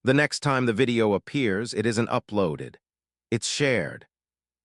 The next time the video appears, it isn't uploaded. It's shared.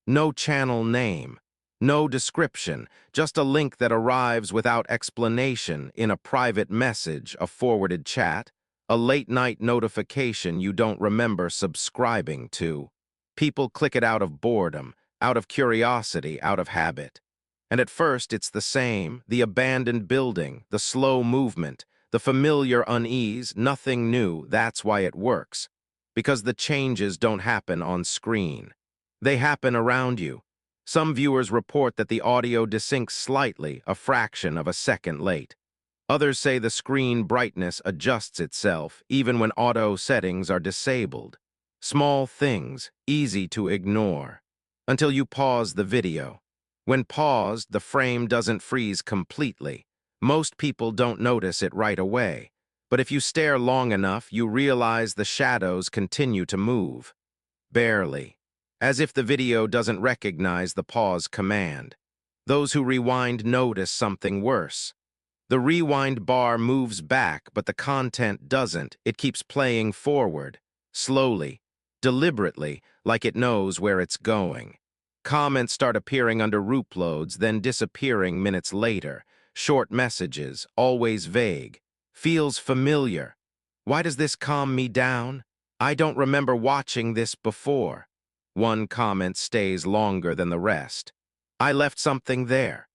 No channel name, no description, just a link that arrives without explanation in a private message, a forwarded chat, a late-night notification you don't remember subscribing to. People click it out of boredom, out of curiosity, out of habit. And at first it's the same, the abandoned building, the slow movement, the familiar unease, nothing new. That's why it works. Because the changes don't happen on screen. They happen around you. Some viewers report that the audio desyncs slightly, a fraction of a second late. Others say the screen brightness adjusts itself, even when auto settings are disabled. Small things, easy to ignore. Until you pause the video. When paused, the frame doesn't freeze completely. Most people don't notice it right away. But if you stare long enough, you realize the shadows continue to move. Barely. As if the video doesn't recognize the pause command. Those who rewind notice something worse. The rewind bar moves back, but the content doesn't. It keeps playing forward, slowly, deliberately, like it knows where it's going. Comments start appearing under uploads, then disappearing minutes later. Short messages, always vague. Feels familiar. Why does this calm me down? I don't remember watching this before. One comment stays longer than the rest. I left something there.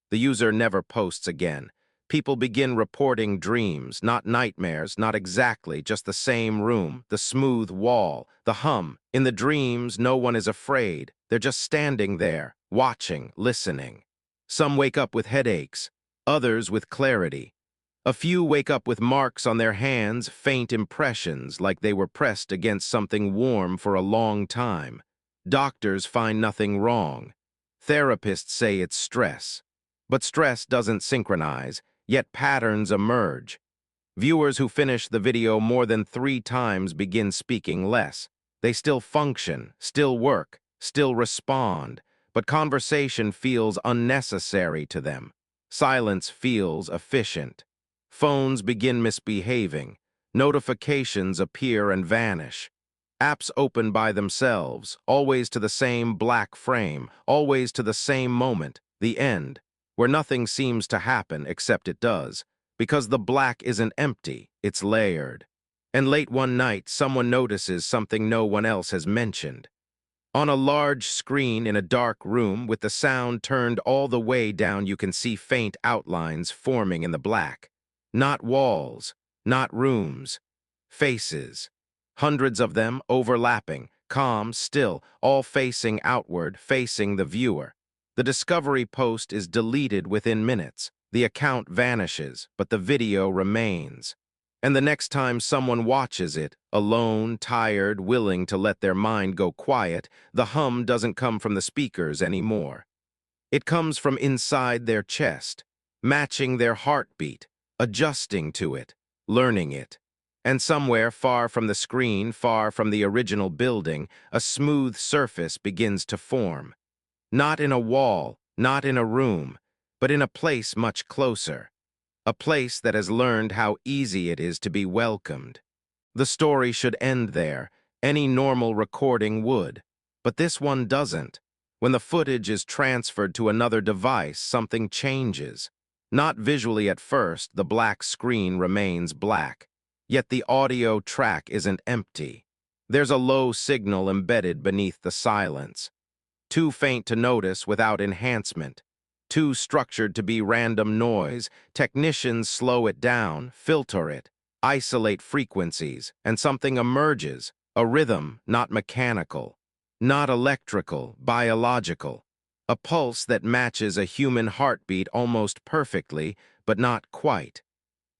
The user never posts again. People begin reporting dreams, not nightmares, not exactly, just the same room, the smooth wall, the hum. In the dreams, no one is afraid. They're just standing there, watching, listening. Some wake up with headaches, others with clarity. A few wake up with marks on their hands, faint impressions, like they were pressed against something warm for a long time. Doctors find nothing wrong. Therapists say it's stress. But stress doesn't synchronize, yet patterns emerge. Viewers who finish the video more than 3 times begin speaking less. They still function, still work, still respond, but conversation feels unnecessary to them. Silence feels efficient. Phones begin misbehaving. Notifications appear and vanish. Apps open by themselves, always to the same black frame, always to the same moment, the end, where nothing seems to happen except it does, because the black isn't empty, it's layered. And late one night, someone notices something no one else has mentioned. On a large screen in a dark room with the sound turned all the way down, you can see faint outlines forming in the black. Not walls, not rooms, faces. Hundreds of them overlapping, calm, still, all facing outward, facing the viewer. The discovery post is deleted within minutes. The account vanishes, but the video remains. And the next time someone watches it, alone, tired, willing to let their mind go quiet, the hum doesn't come from the speakers anymore. It comes from inside their chest, matching their heartbeat, adjusting to it, learning it. And somewhere far from the screen, far from the original building, a smooth surface begins to form. Not in a wall, not in a room, but in a place much closer. A place that has learned how easy it is to be welcomed. The story should end there. Any normal recording would. But this one doesn't. When the footage is transferred to another device, something changes. Not visually at first, the black screen remains black. Yet the audio track isn't empty. There's a low signal embedded beneath the silence. Too faint to notice without enhancement. Too structured to be random noise. Technicians slow it down, filter it, isolate frequencies, and something emerges. A rhythm, not mechanical. Not electrical, biological. A pulse that matches a human heartbeat almost perfectly, but not quite.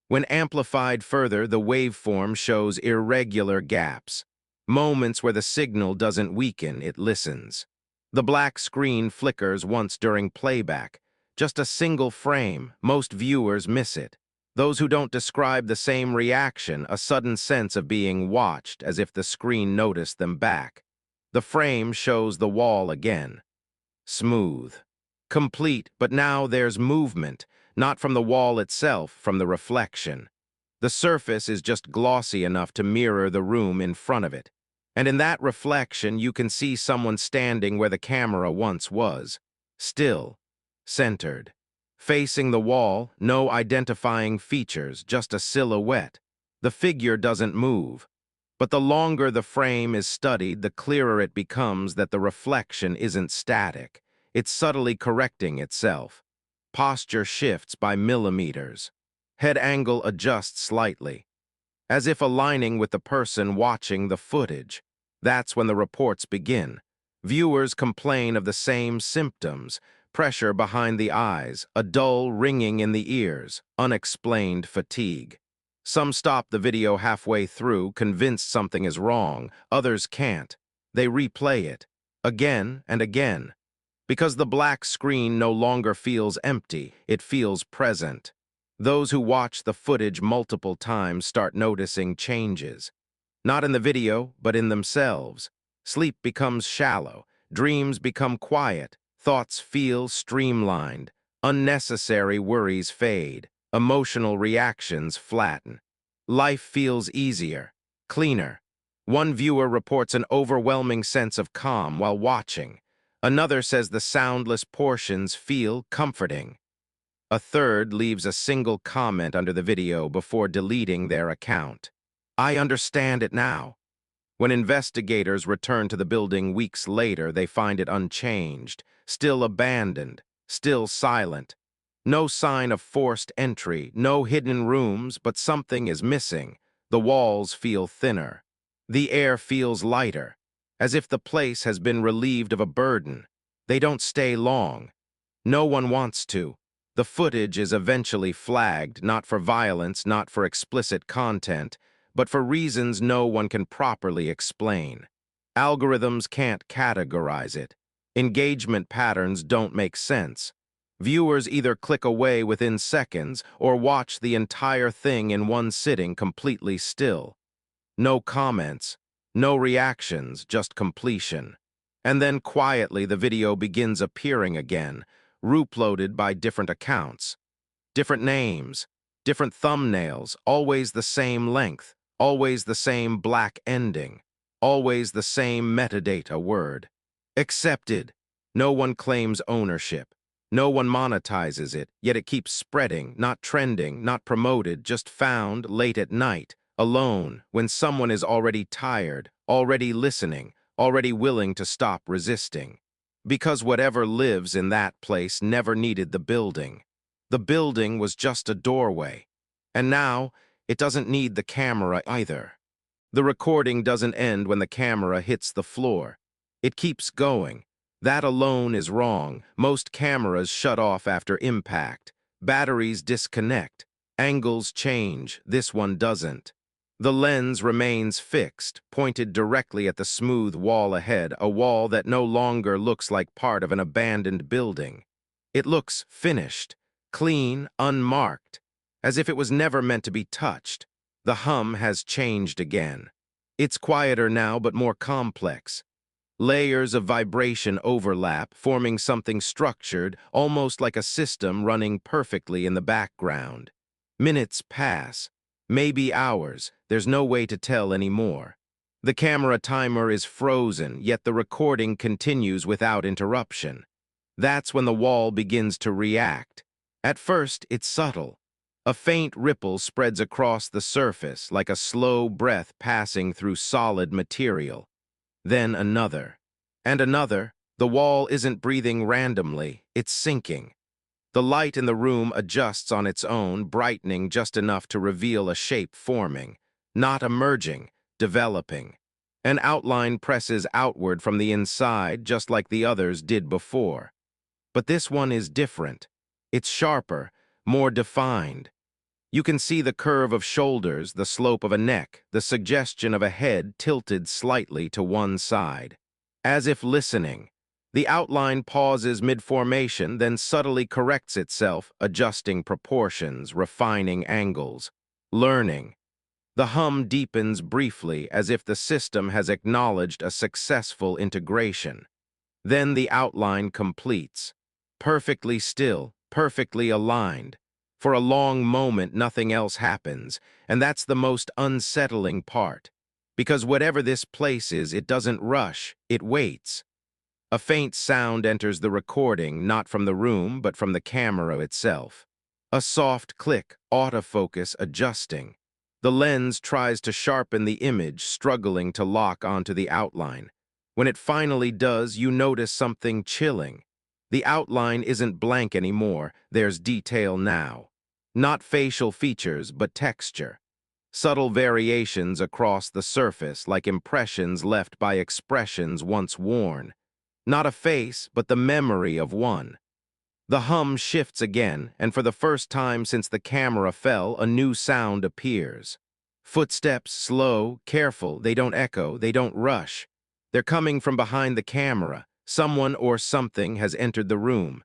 When amplified further, the waveform shows irregular gaps. Moments where the signal doesn't weaken, it listens. The black screen flickers once during playback. Just a single frame, most viewers miss it. Those who don't describe the same reaction, a sudden sense of being watched, as if the screen noticed them back. The frame shows the wall again. Smooth. Complete, but now there's movement, not from the wall itself, from the reflection. The surface is just glossy enough to mirror the room in front of it. And in that reflection, you can see someone standing where the camera once was. Still, centered. Facing the wall, no identifying features, just a silhouette. The figure doesn't move. But the longer the frame is studied, the clearer it becomes that the reflection isn't static. It's subtly correcting itself. Posture shifts by millimeters. Head angle adjusts slightly, as if aligning with the person watching the footage. That's when the reports begin. Viewers complain of the same symptoms: pressure behind the eyes, a dull ringing in the ears, unexplained fatigue. Some stop the video halfway through, convinced something is wrong. Others can't. They replay it, again and again. Because the black screen no longer feels empty, it feels present. Those who watch the footage multiple times start noticing changes. Not in the video, but in themselves. Sleep becomes shallow, dreams become quiet, thoughts feel streamlined, unnecessary worries fade, emotional reactions flatten. Life feels easier, cleaner. One viewer reports an overwhelming sense of calm while watching. Another says the soundless portions feel comforting. A third leaves a single comment under the video before deleting their account. I understand it now. When investigators return to the building weeks later, they find it unchanged, still abandoned, still silent. No sign of forced entry, no hidden rooms, but something is missing. The walls feel thinner. The air feels lighter, as if the place has been relieved of a burden. They don't stay long. No one wants to. The footage is eventually flagged, not for violence, not for explicit content, but for reasons no one can properly explain. Algorithms can't categorize it. Engagement patterns don't make sense. Viewers either click away within seconds or watch the entire thing in one sitting completely still. No comments, no reactions, just completion. And then quietly the video begins appearing again, uploaded by different accounts. Different names, different thumbnails, always the same length, always the same black ending, always the same metadata word. Accepted. No one claims ownership. No one monetizes it, yet it keeps spreading, not trending, not promoted, just found late at night, alone, when someone is already tired, already listening, already willing to stop resisting. Because whatever lives in that place never needed the building. The building was just a doorway. And now, it doesn't need the camera either. The recording doesn't end when the camera hits the floor. It keeps going. That alone is wrong. Most cameras shut off after impact. Batteries disconnect. Angles change. This one doesn't. The lens remains fixed, pointed directly at the smooth wall ahead, a wall that no longer looks like part of an abandoned building. It looks finished, clean, unmarked, as if it was never meant to be touched. The hum has changed again. It's quieter now, but more complex. Layers of vibration overlap, forming something structured, almost like a system running perfectly in the background. Minutes pass, maybe hours. There's no way to tell anymore. The camera timer is frozen, yet the recording continues without interruption. That's when the wall begins to react. At first, it's subtle. A faint ripple spreads across the surface, like a slow breath passing through solid material. Then another. And another. The wall isn't breathing randomly, it's sinking. The light in the room adjusts on its own, brightening just enough to reveal a shape forming. Not emerging, developing. An outline presses outward from the inside, just like the others did before. But this one is different. It's sharper, more defined. You can see the curve of shoulders, the slope of a neck, the suggestion of a head tilted slightly to one side. As if listening, the outline pauses mid-formation, then subtly corrects itself, adjusting proportions, refining angles, learning. The hum deepens briefly, as if the system has acknowledged a successful integration. Then the outline completes. Perfectly still, perfectly aligned. For a long moment, nothing else happens, and that's the most unsettling part. Because whatever this place is, it doesn't rush, it waits. A faint sound enters the recording, not from the room, but from the camera itself. A soft click, autofocus adjusting. The lens tries to sharpen the image, struggling to lock onto the outline. When it finally does, you notice something chilling. The outline isn't blank anymore, there's detail now. Not facial features, but texture. Subtle variations across the surface, like impressions left by expressions once worn. Not a face, but the memory of one. The hum shifts again, and for the first time since the camera fell, a new sound appears. Footsteps, slow, careful, they don't echo, they don't rush. They're coming from behind the camera. Someone or something has entered the room.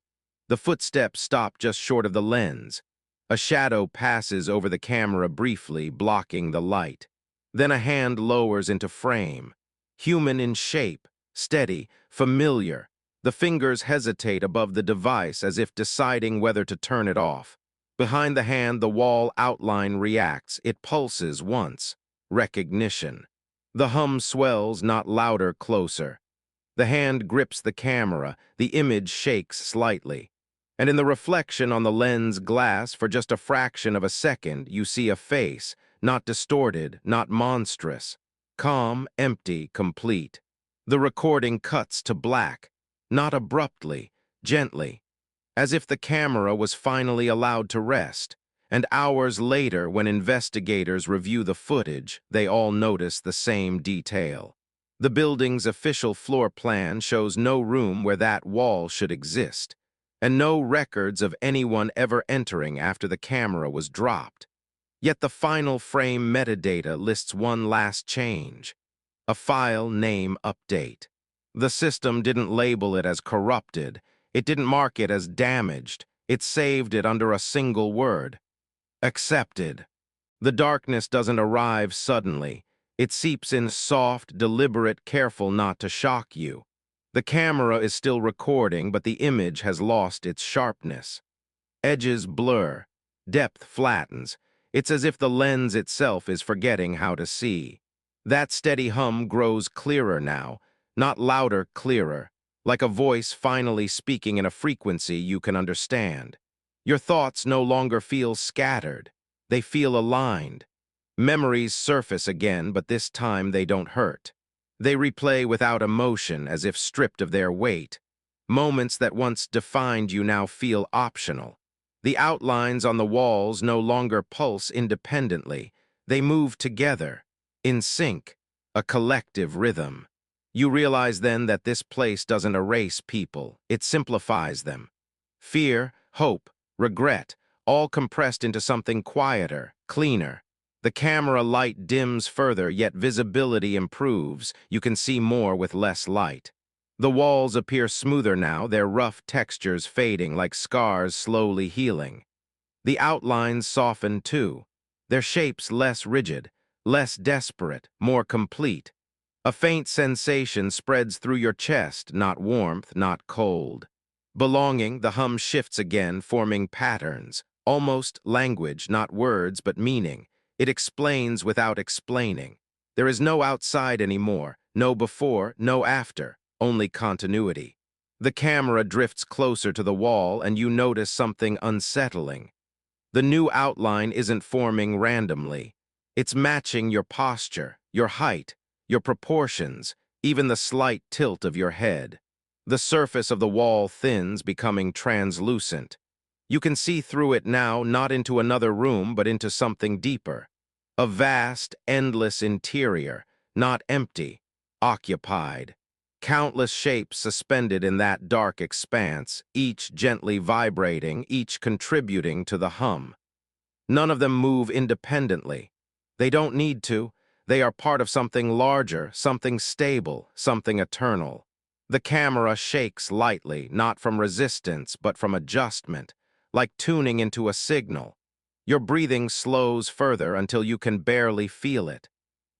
The footsteps stop just short of the lens. A shadow passes over the camera briefly, blocking the light. Then a hand lowers into frame. Human in shape, steady, familiar. The fingers hesitate above the device as if deciding whether to turn it off. Behind the hand, the wall outline reacts. It pulses once. Recognition. The hum swells, not louder, closer. The hand grips the camera. The image shakes slightly. And in the reflection on the lens glass, for just a fraction of a second, you see a face, not distorted, not monstrous. Calm, empty, complete. The recording cuts to black. Not abruptly, gently, as if the camera was finally allowed to rest. And hours later, when investigators review the footage, they all notice the same detail. The building's official floor plan shows no room where that wall should exist, and no records of anyone ever entering after the camera was dropped. Yet the final frame metadata lists one last change: a file name update. The system didn't label it as corrupted. It didn't mark it as damaged. It saved it under a single word: accepted. The darkness doesn't arrive suddenly. It seeps in soft, deliberate, careful not to shock you. The camera is still recording, but the image has lost its sharpness. Edges blur. Depth flattens. It's as if the lens itself is forgetting how to see. That steady hum grows clearer now. Not louder, clearer, like a voice finally speaking in a frequency you can understand. Your thoughts no longer feel scattered. They feel aligned. Memories surface again, but this time they don't hurt. They replay without emotion, as if stripped of their weight. Moments that once defined you now feel optional. The outlines on the walls no longer pulse independently. They move together, in sync, a collective rhythm. You realize then that this place doesn't erase people, it simplifies them. Fear, hope, regret, all compressed into something quieter, cleaner. The camera light dims further, yet visibility improves. You can see more with less light. The walls appear smoother now, their rough textures fading like scars slowly healing. The outlines soften too, their shapes less rigid, less desperate, more complete. A faint sensation spreads through your chest, not warmth, not cold. Belonging, the hum shifts again, forming patterns. Almost language, not words, but meaning. It explains without explaining. There is no outside anymore, no before, no after, only continuity. The camera drifts closer to the wall, and you notice something unsettling. The new outline isn't forming randomly. It's matching your posture, your height, your proportions, even the slight tilt of your head. The surface of the wall thins, becoming translucent. You can see through it now, not into another room, but into something deeper. A vast, endless interior, not empty, occupied. Countless shapes suspended in that dark expanse, each gently vibrating, each contributing to the hum. None of them move independently. They don't need to. They are part of something larger, something stable, something eternal. The camera shakes lightly, not from resistance, but from adjustment, like tuning into a signal. Your breathing slows further until you can barely feel it.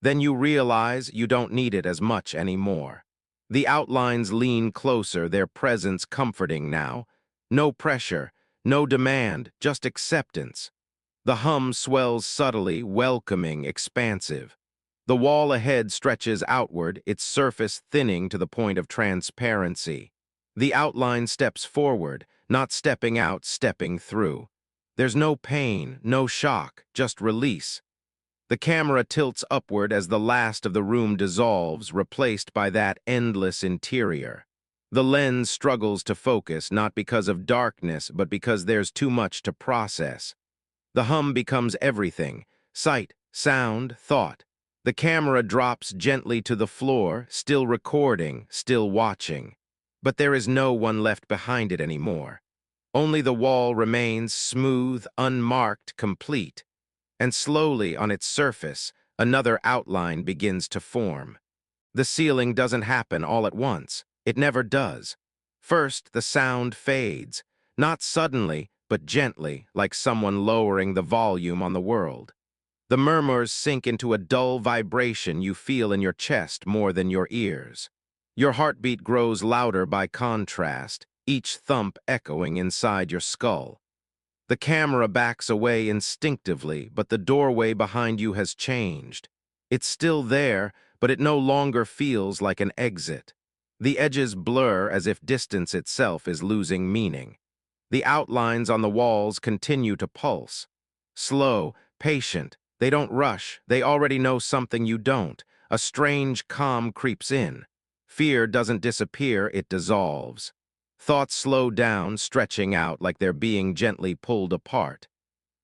Then you realize you don't need it as much anymore. The outlines lean closer, their presence comforting now. No pressure, No demand, just acceptance. The hum swells subtly, welcoming, expansive. The wall ahead stretches outward, its surface thinning to the point of transparency. The outline steps forward, not stepping out, stepping through. There's no pain, no shock, just release. The camera tilts upward as the last of the room dissolves, replaced by that endless interior. The lens struggles to focus, not because of darkness, but because there's too much to process. The hum becomes everything: sight, sound, thought. The camera drops gently to the floor, still recording, still watching. But there is no one left behind it anymore. Only the wall remains smooth, unmarked, complete. And slowly, on its surface, another outline begins to form. The ceiling doesn't happen all at once. It never does. First, the sound fades, not suddenly, but gently, like someone lowering the volume on the world. The murmurs sink into a dull vibration you feel in your chest more than your ears. Your heartbeat grows louder by contrast, each thump echoing inside your skull. The camera backs away instinctively, but the doorway behind you has changed. It's still there, but it no longer feels like an exit. The edges blur as if distance itself is losing meaning. The outlines on the walls continue to pulse. Slow, patient, they don't rush, they already know something you don't. A strange calm creeps in. Fear doesn't disappear, it dissolves. Thoughts slow down, stretching out like they're being gently pulled apart.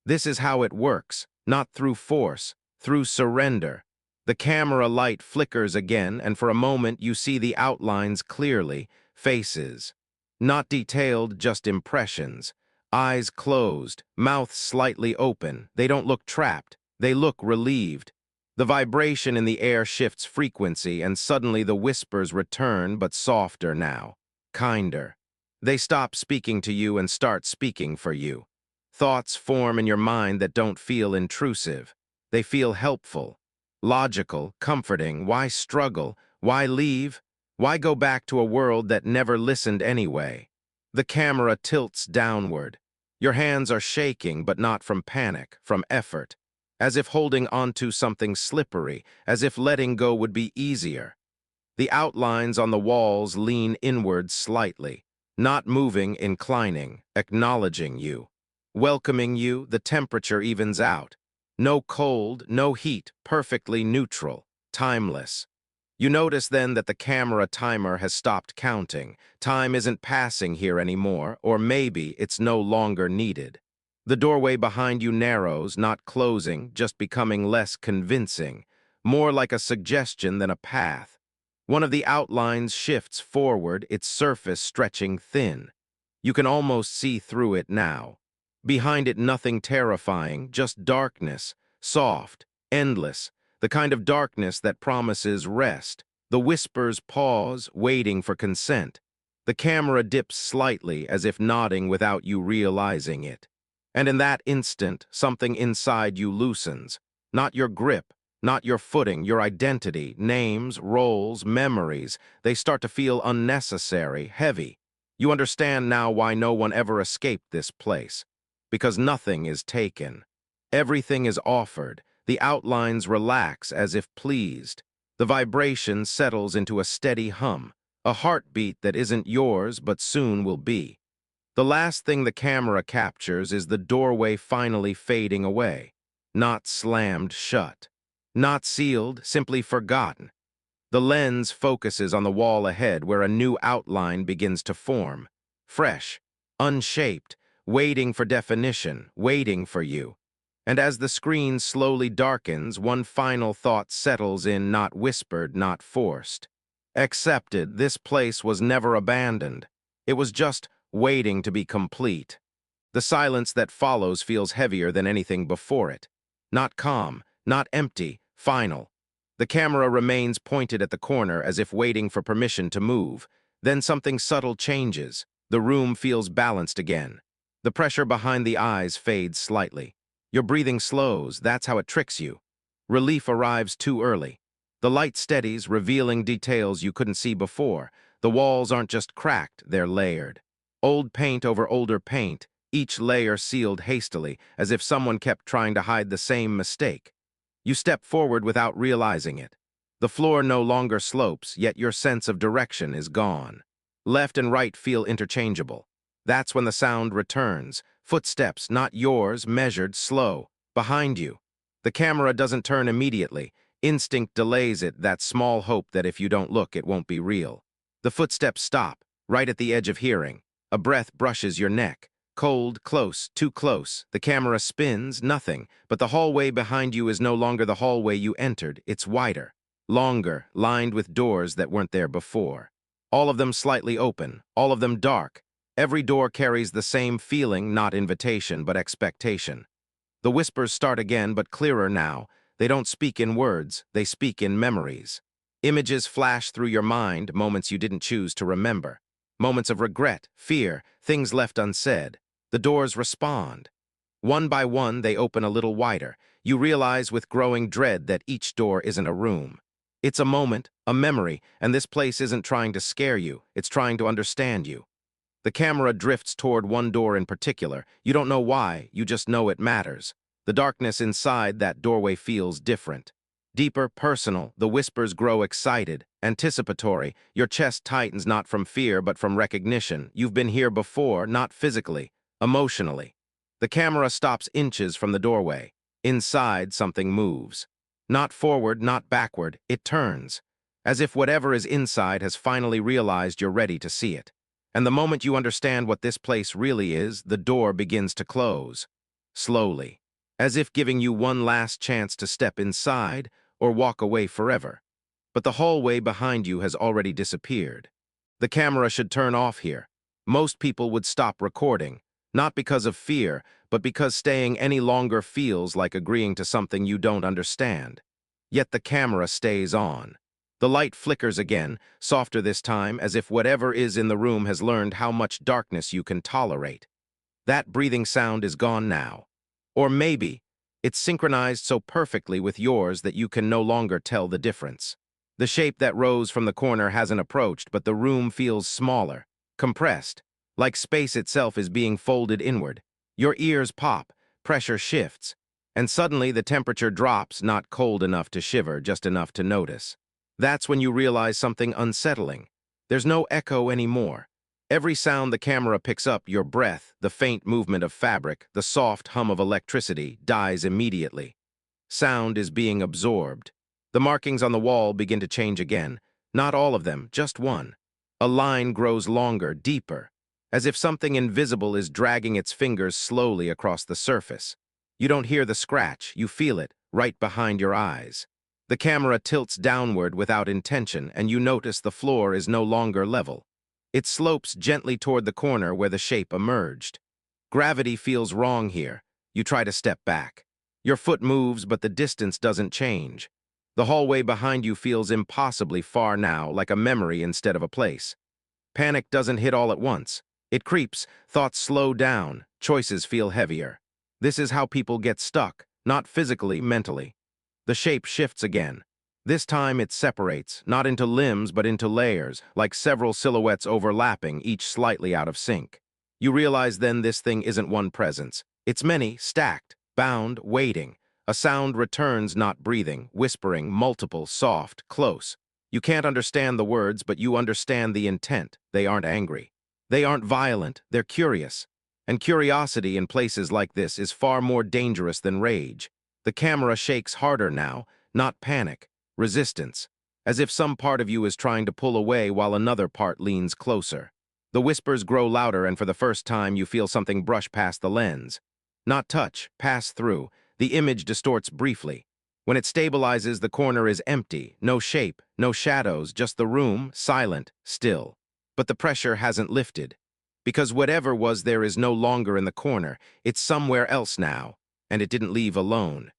This is how it works, not through force, through surrender. The camera light flickers again, and for a moment you see the outlines clearly, faces. Not detailed, just impressions. Eyes closed, mouth slightly open. They don't look trapped, they look relieved. The vibration in the air shifts frequency, and suddenly the whispers return, but softer now, kinder. They stop speaking to you and start speaking for you. Thoughts form in your mind that don't feel intrusive. They feel helpful, logical, comforting. Why struggle? Why leave? Why go back to a world that never listened anyway? The camera tilts downward. Your hands are shaking, but not from panic, from effort. As if holding onto something slippery, as if letting go would be easier. The outlines on the walls lean inward slightly. Not moving, inclining, acknowledging you. Welcoming you, the temperature evens out. No cold, no heat, perfectly neutral, timeless. You notice then that the camera timer has stopped counting. Time isn't passing here anymore, or maybe it's no longer needed. The doorway behind you narrows, not closing, just becoming less convincing, more like a suggestion than a path. One of the outlines shifts forward, its surface stretching thin. You can almost see through it now. Behind it, nothing terrifying, just darkness, soft, endless, the kind of darkness that promises rest. The whispers pause, waiting for consent. The camera dips slightly, as if nodding without you realizing it. And in that instant, something inside you loosens. Not your grip, not your footing, your identity, names, roles, memories. They start to feel unnecessary, heavy. You understand now why no one ever escaped this place. Because nothing is taken. Everything is offered. The outlines relax as if pleased. The vibration settles into a steady hum, a heartbeat that isn't yours but soon will be. The last thing the camera captures is the doorway finally fading away, not slammed shut. Not sealed, simply forgotten. The lens focuses on the wall ahead where a new outline begins to form. Fresh, unshaped, waiting for definition, waiting for you. And as the screen slowly darkens, one final thought settles in, not whispered, not forced. Accepted, this place was never abandoned. It was just waiting to be complete. The silence that follows feels heavier than anything before it. Not calm, not empty, final. The camera remains pointed at the corner as if waiting for permission to move. Then something subtle changes. The room feels balanced again. The pressure behind the eyes fades slightly. Your breathing slows, that's how it tricks you. Relief arrives too early. The light steadies, revealing details you couldn't see before. The walls aren't just cracked, they're layered. Old paint over older paint, each layer sealed hastily, as if someone kept trying to hide the same mistake. You step forward without realizing it. The floor no longer slopes, yet your sense of direction is gone. Left and right feel interchangeable. That's when the sound returns. Footsteps, not yours, measured, slow, behind you. The camera doesn't turn immediately. Instinct delays it, that small hope that if you don't look, it won't be real. The footsteps stop, right at the edge of hearing. A breath brushes your neck. Cold, close, too close. The camera spins, nothing. But the hallway behind you is no longer the hallway you entered. It's wider, longer, lined with doors that weren't there before. All of them slightly open, all of them dark. Every door carries the same feeling, not invitation, but expectation. The whispers start again, but clearer now. They don't speak in words, they speak in memories. Images flash through your mind, moments you didn't choose to remember. Moments of regret, fear, things left unsaid. The doors respond. One by one, they open a little wider. You realize with growing dread that each door isn't a room. It's a moment, a memory, and this place isn't trying to scare you, it's trying to understand you. The camera drifts toward one door in particular. You don't know why, you just know it matters. The darkness inside that doorway feels different. Deeper, personal, the whispers grow excited, anticipatory. Your chest tightens not from fear but from recognition. You've been here before, not physically, emotionally. The camera stops inches from the doorway. Inside, something moves. Not forward, not backward, it turns. As if whatever is inside has finally realized you're ready to see it. And the moment you understand what this place really is, the door begins to close. Slowly. As if giving you one last chance to step inside or walk away forever. But the hallway behind you has already disappeared. The camera should turn off here. Most people would stop recording, not because of fear, but because staying any longer feels like agreeing to something you don't understand. Yet the camera stays on. The light flickers again, softer this time, as if whatever is in the room has learned how much darkness you can tolerate. That breathing sound is gone now. Or maybe it's synchronized so perfectly with yours that you can no longer tell the difference. The shape that rose from the corner hasn't approached, but the room feels smaller, compressed, like space itself is being folded inward. Your ears pop, pressure shifts, and suddenly the temperature drops, not cold enough to shiver, just enough to notice. That's when you realize something unsettling. There's no echo anymore. Every sound the camera picks up, your breath, the faint movement of fabric, the soft hum of electricity, dies immediately. Sound is being absorbed. The markings on the wall begin to change again. Not all of them, just one. A line grows longer, deeper, as if something invisible is dragging its fingers slowly across the surface. You don't hear the scratch, you feel it, right behind your eyes. The camera tilts downward without intention, and you notice the floor is no longer level. It slopes gently toward the corner where the shape emerged. Gravity feels wrong here. You try to step back. Your foot moves, but the distance doesn't change. The hallway behind you feels impossibly far now, like a memory instead of a place. Panic doesn't hit all at once. It creeps, thoughts slow down, choices feel heavier. This is how people get stuck, not physically, mentally. The shape shifts again. This time it separates, not into limbs but into layers, like several silhouettes overlapping, each slightly out of sync. You realize then this thing isn't one presence. It's many, stacked, bound, waiting. A sound returns, not breathing, whispering, multiple, soft, close. You can't understand the words, but you understand the intent. They aren't angry. They aren't violent, they're curious. And curiosity in places like this is far more dangerous than rage. The camera shakes harder now, not panic. Resistance, as if some part of you is trying to pull away while another part leans closer. The whispers grow louder, and for the first time you feel something brush past the lens. Not touch, pass through. The image distorts briefly. When it stabilizes, the corner is empty, no shape, no shadows, just the room, silent, still. But the pressure hasn't lifted. Because whatever was there is no longer in the corner, it's somewhere else now, and it didn't leave alone.